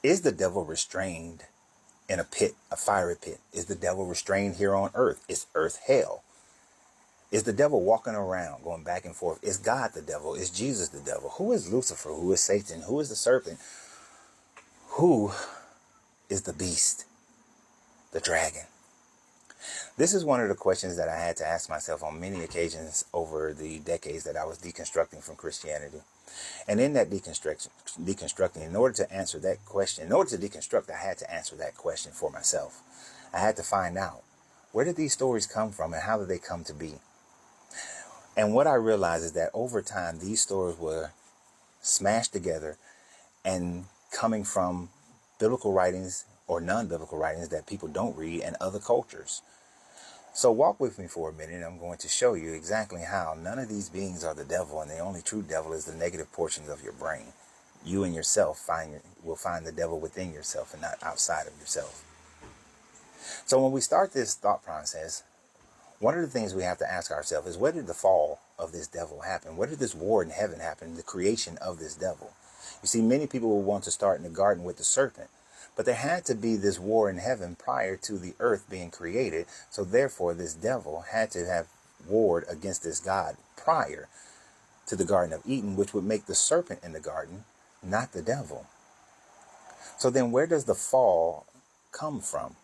Is the devil restrained in a pit, a fiery pit? Is the devil restrained here on earth? Is earth hell? Is the devil walking around, going back and forth? Is God the devil? Is Jesus the devil? Who is Lucifer? Who is Satan? Who is the serpent? Who is the beast, the dragon? This is one of the questions that I had to ask myself on many occasions over the decades that I was deconstructing from Christianity. And in that deconstructing, in order to answer that question, in order to deconstruct, I had to answer that question for myself. I had to find out, where did these stories come from and how did they come to be? And what I realized is that over time, these stories were smashed together and coming from biblical writings or non-biblical writings that people don't read and other cultures. So walk with me for a minute, and I'm going to show you exactly how none of these beings are the devil, and the only true devil is the negative portions of your brain. You and yourself will find the devil within yourself and not outside of yourself. So when we start this thought process, one of the things we have to ask ourselves is, where did the fall of this devil happen? Where did this war in heaven happen, the creation of this devil? You see, many people will want to start in the garden with the serpent. But there had to be this war in heaven prior to the earth being created. So therefore, this devil had to have warred against this God prior to the Garden of Eden, which would make the serpent in the garden not the devil. So then where does the fall come from?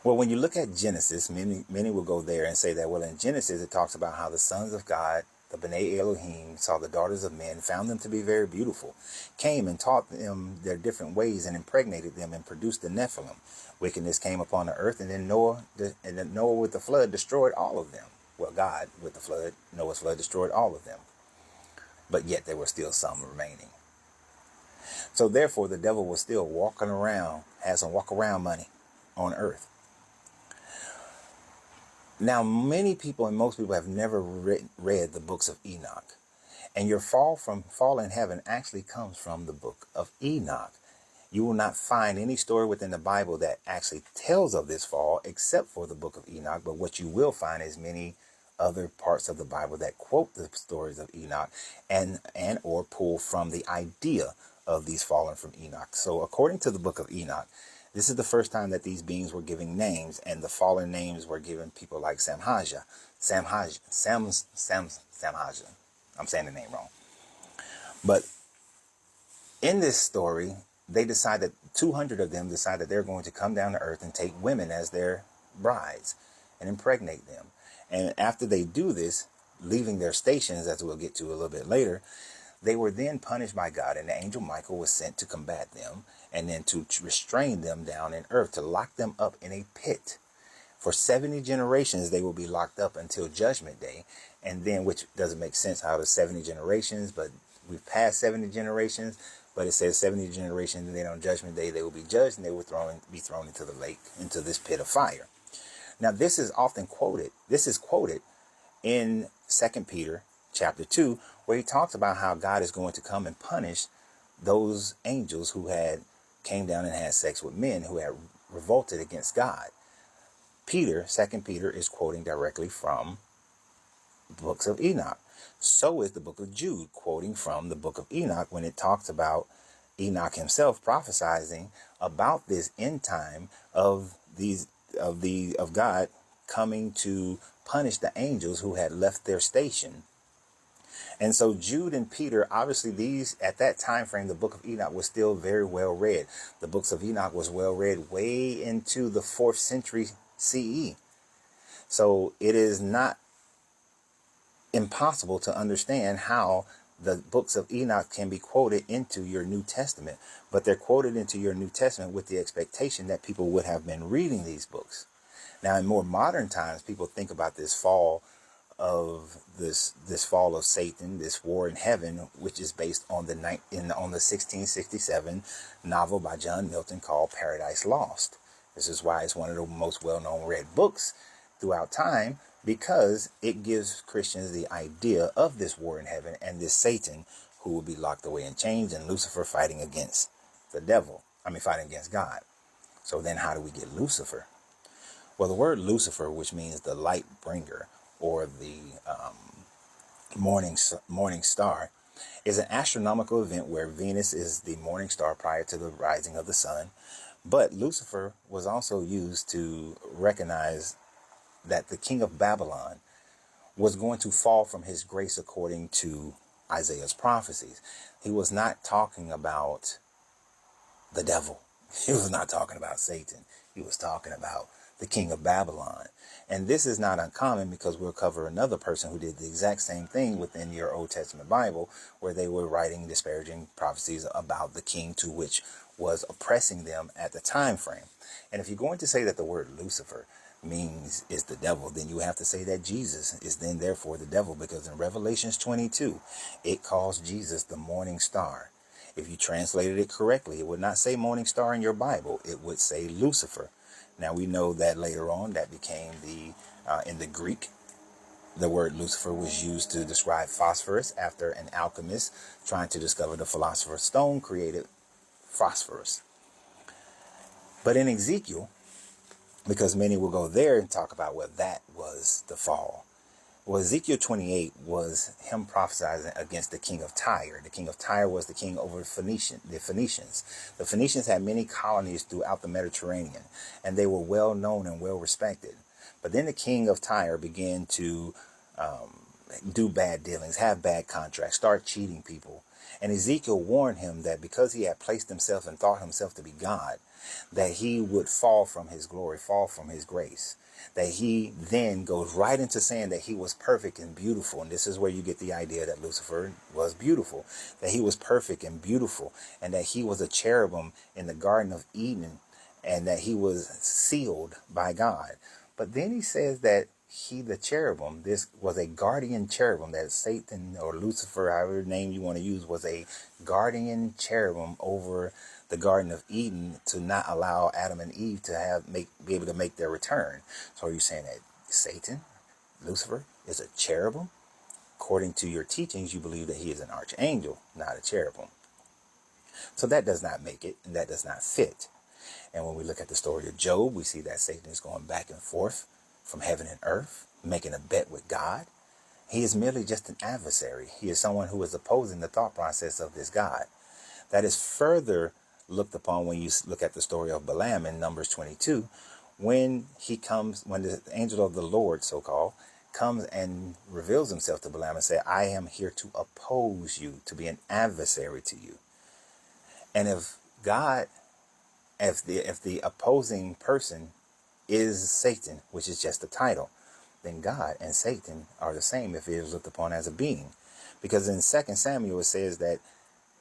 Well, when you look at Genesis, many will go there and say that, well, in Genesis, it talks about how the sons of God, the B'nai Elohim, saw the daughters of men, found them to be very beautiful, came and taught them their different ways and impregnated them and produced the Nephilim. Wickedness came upon the earth, and then Noah with the flood destroyed all of them. Well, God with the flood, Noah's flood destroyed all of them. But yet there were still some remaining. So therefore, the devil was still walking around, had some walk around money on earth. Now, many people and most people have never read the books of Enoch. And your fall in heaven actually comes from the book of Enoch. You will not find any story within the Bible that actually tells of this fall except for the book of Enoch. But what you will find is many other parts of the Bible that quote the stories of Enoch and or pull from the idea of these fallen from Enoch. So according to the book of Enoch, this is the first time that these beings were giving names, and the fallen names were given people like Samhaja. I'm saying the name wrong. But in this story, they decided, 200 of them decided they're going to come down to earth and take women as their brides and impregnate them. And after they do this, leaving their stations, as we'll get to a little bit later, they were then punished by God, and the angel Michael was sent to combat them and then to restrain them down in earth, to lock them up in a pit. For 70 generations, they will be locked up until Judgment Day. And then, which doesn't make sense out of 70 generations, but we've passed 70 generations. But it says 70 generations, and then on Judgment Day, they will be judged and they will be thrown into the lake, into this pit of fire. Now, this is often quoted. This is quoted in 2 Peter chapter 2, where he talks about how God is going to come and punish those angels who came down and had sex with men who had revolted against God. 2 Peter is quoting directly from the books of Enoch. So is the book of Jude quoting from the book of Enoch when it talks about Enoch himself prophesizing about this end time of God coming to punish the angels who had left their station. And so Jude and Peter, obviously these, at that time frame, the book of Enoch was still very well read. The books of Enoch was well read way into the 4th century CE. So it is not impossible to understand how the books of Enoch can be quoted into your New Testament. But they're quoted into your New Testament with the expectation that people would have been reading these books. Now, in more modern times, people think about this fall of this fall of Satan, this war in heaven, which is based on the 1667 novel by John Milton called Paradise Lost. This is why it's one of the most well-known read books throughout time, because it gives Christians the idea of this war in heaven and this Satan who will be locked away in chains, and Lucifer fighting against the devil. fighting against God. So then how do we get Lucifer? Well, the word Lucifer, which means the light bringer or the morning star, is an astronomical event where Venus is the morning star prior to the rising of the sun. But Lucifer was also used to recognize that the king of Babylon was going to fall from his grace according to Isaiah's prophecies. He was not talking about the devil. He was not talking about Satan. He was talking about the king of Babylon. And this is not uncommon, because we'll cover another person who did the exact same thing within your Old Testament Bible, where they were writing disparaging prophecies about the king to which was oppressing them at the time frame. And if you're going to say that the word Lucifer means is the devil, then you have to say that Jesus is then therefore the devil, because in Revelations 22, it calls Jesus the morning star. If you translated it correctly, it would not say morning star in your Bible. It would say Lucifer. Now we know that later on that became in the Greek, the word Lucifer was used to describe phosphorus after an alchemist trying to discover the philosopher's stone created phosphorus. But in Ezekiel, because many will go there and talk about, well, that was the fall. Well, Ezekiel 28 was him prophesying against the king of Tyre. The king of Tyre was the king over the Phoenicians. The Phoenicians had many colonies throughout the Mediterranean, and they were well known and well respected. But then the king of Tyre began to do bad dealings, have bad contracts, start cheating people. And Ezekiel warned him that because he had placed himself and thought himself to be God, that he would fall from his glory, fall from his grace. That he then goes right into saying that he was perfect and beautiful. And this is where you get the idea that Lucifer was beautiful, that he was perfect and beautiful, and that he was a cherubim in the Garden of Eden, and that he was sealed by God. But then he says that the cherubim, this was a guardian cherubim, that Satan or Lucifer, however name you want to use, was a guardian cherubim over the Garden of Eden to not allow Adam and Eve to be able to make their return. So are you saying that Satan, Lucifer, is a cherubim? According to your teachings, you believe that he is an archangel, not a cherubim. So that does not make it, and that does not fit. And when we look at the story of Job, we see that Satan is going back and forth from heaven and earth, making a bet with God. He is merely just an adversary. He is someone who is opposing the thought process of this God. That is further looked upon when you look at the story of Balaam in Numbers 22, when the angel of the Lord, so-called, comes and reveals himself to Balaam and says, I am here to oppose you, to be an adversary to you. And if the opposing person is Satan, which is just a title, then God and Satan are the same if it is looked upon as a being. Because in 2 Samuel, it says that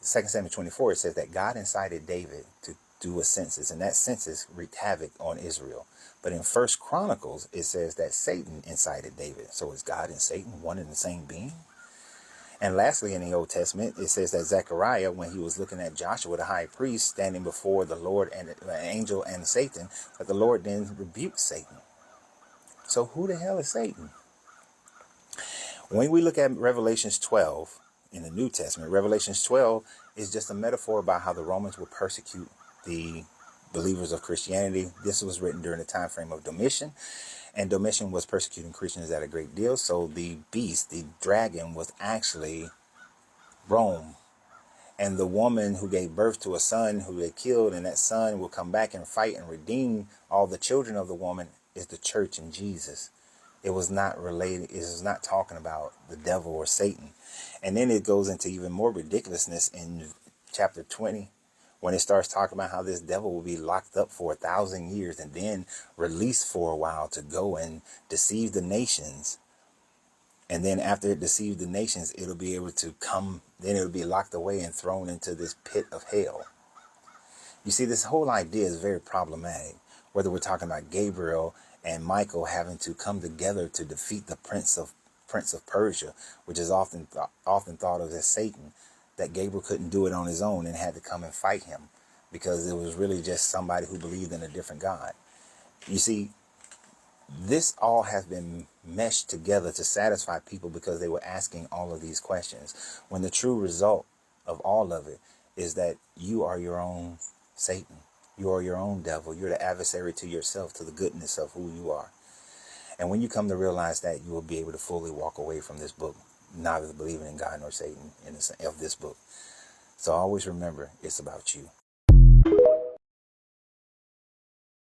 2 Samuel 24, it says that God incited David to do a census, and that census wreaked havoc on Israel. But in 1 Chronicles, it says that Satan incited David. So is God and Satan one and the same being? And lastly, in the Old Testament, it says that Zechariah, when he was looking at Joshua, the high priest, standing before the Lord and the angel and Satan, that the Lord then rebuked Satan. So who the hell is Satan? When we look at Revelations 12 in the New Testament, Revelations 12 is just a metaphor about how the Romans would persecute the believers of Christianity. This was written during the time frame of Domitian, and Domitian was persecuting Christians at a great deal. So the beast, the dragon, was actually Rome. And the woman who gave birth to a son who they killed, and that son will come back and fight and redeem all the children of the woman, is the church and Jesus. It was not related. It was not talking about the devil or Satan. And then it goes into even more ridiculousness in chapter 20, when it starts talking about how this devil will be locked up for 1,000 years and then released for a while to go and deceive the nations. And then after it deceives the nations, it'll be able to come, then it'll be locked away and thrown into this pit of hell. You see, this whole idea is very problematic, whether we're talking about Gabriel and Michael having to come together to defeat the prince of Persia, which is often thought of as Satan, that Gabriel couldn't do it on his own and had to come and fight him because it was really just somebody who believed in a different God. You see, this all has been meshed together to satisfy people because they were asking all of these questions, when the true result of all of it is that you are your own Satan. You are your own devil. You're the adversary to yourself, to the goodness of who you are. And when you come to realize that, you will be able to fully walk away from this book neither believing in God nor Satan of this book. So always remember, it's about you.